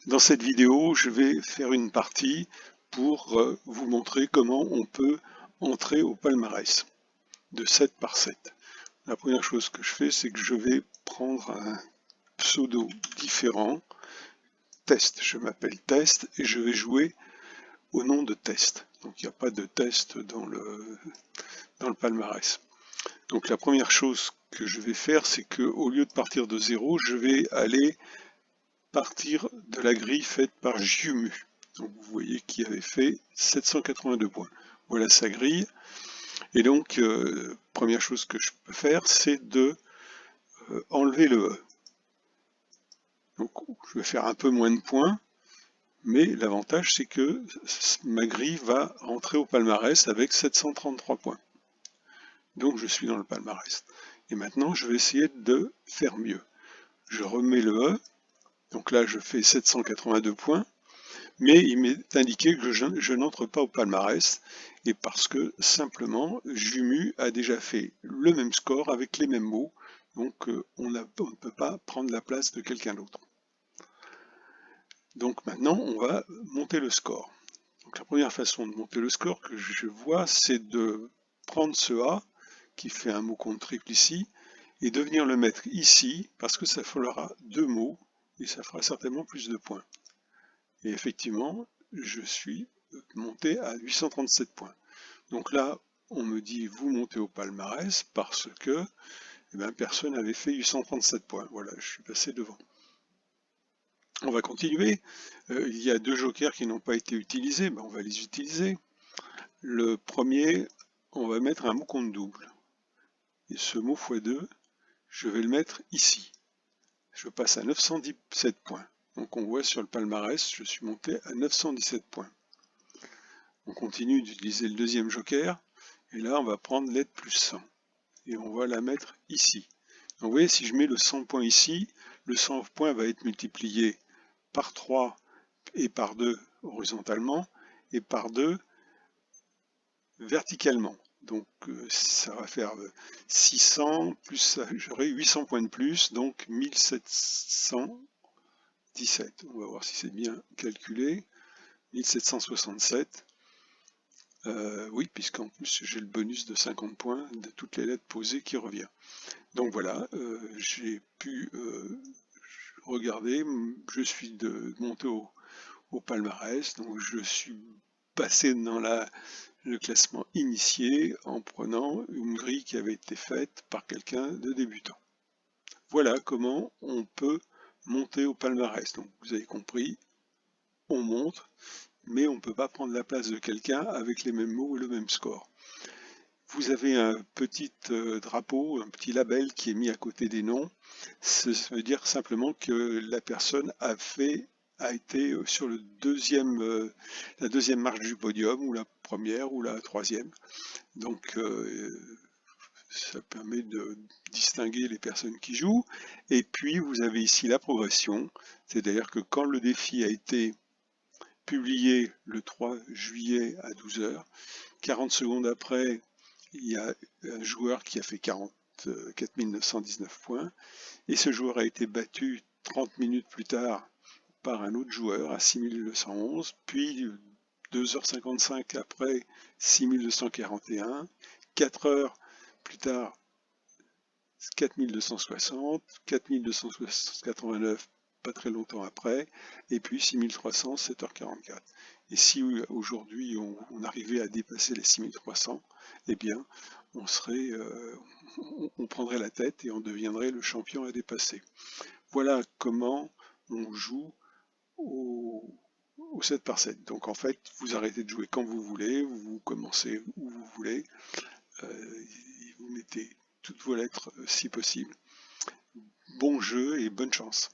Dans cette vidéo, je vais faire une partie pour vous montrer comment on peut entrer au palmarès de 7 par 7. La première chose que je fais, c'est que je vais prendre un pseudo différent, test, je m'appelle test et je vais jouer au nom de test. Donc il n'y a pas de test dans le palmarès. Donc la première chose que je vais faire, c'est qu'au lieu de partir de 0, je vais aller partir de la grille faite par JUMU. Donc vous voyez qu'il avait fait 782 points. Voilà sa grille. Et donc, première chose que je peux faire, c'est de enlever le E. Donc je vais faire un peu moins de points, mais l'avantage c'est que ma grille va rentrer au palmarès avec 733 points. Donc je suis dans le palmarès. Et maintenant, je vais essayer de faire mieux. Je remets le E. Donc là, je fais 782 points. Mais il m'est indiqué que je n'entre pas au palmarès, et parce que simplement Jumu a déjà fait le même score avec les mêmes mots, donc on ne peut pas prendre la place de quelqu'un d'autre. Donc maintenant on va monter le score. Donc la première façon de monter le score que je vois, c'est de prendre ce A, qui fait un mot compte triple ici, et de venir le mettre ici, parce que ça fera deux mots, et ça fera certainement plus de points. Et effectivement, je suis monté à 837 points. Donc là, on me dit vous montez au palmarès parce que personne n'avait fait 837 points. Voilà, je suis passé devant. On va continuer. Il y a deux jokers qui n'ont pas été utilisés. On va les utiliser. Le premier, on va mettre un mot compte double. Et ce mot x2, je vais le mettre ici. Je passe à 917 points. Donc on voit sur le palmarès, je suis monté à 917 points. On continue d'utiliser le deuxième joker, et là on va prendre lettre plus 100, et on va la mettre ici. Donc vous voyez, si je mets le 100 points ici, le 100 points va être multiplié par 3 et par 2 horizontalement, et par 2 verticalement. Donc ça va faire 600, plus j'aurai 800 points de plus, donc 1717. On va voir si c'est bien calculé. 1767. Oui, puisqu'en plus j'ai le bonus de 50 points de toutes les lettres posées qui revient. Donc voilà, j'ai pu regarder, je suis monté au palmarès, donc je suis passé dans le classement initié en prenant une grille qui avait été faite par quelqu'un de débutant. Voilà comment on peut monter au palmarès. Donc vous avez compris, on monte, mais on ne peut pas prendre la place de quelqu'un avec les mêmes mots et le même score. Vous avez un petit drapeau, un petit label qui est mis à côté des noms. Ça veut dire simplement que la personne a été sur la deuxième marche du podium, ou la première, ou la troisième. Donc ça permet de distinguer les personnes qui jouent. Et puis vous avez ici la progression, c'est-à-dire que quand le défi a été publié le 3 juillet à 12 h, 40 secondes après, il y a un joueur qui a fait 44 919 points, et ce joueur a été battu 30 minutes plus tard par un autre joueur à 6211, puis 2h55 après 6241, 4 heures plus tard 4260, 4289 pas très longtemps après, et puis 6300, 7h44. Et si aujourd'hui on arrivait à dépasser les 6300, eh bien on prendrait la tête et on deviendrait le champion à dépasser. Voilà comment on joue au 7 par 7. Donc en fait, vous arrêtez de jouer quand vous voulez, vous commencez où vous voulez, vous mettez toutes vos lettres si possible. Bon jeu et bonne chance.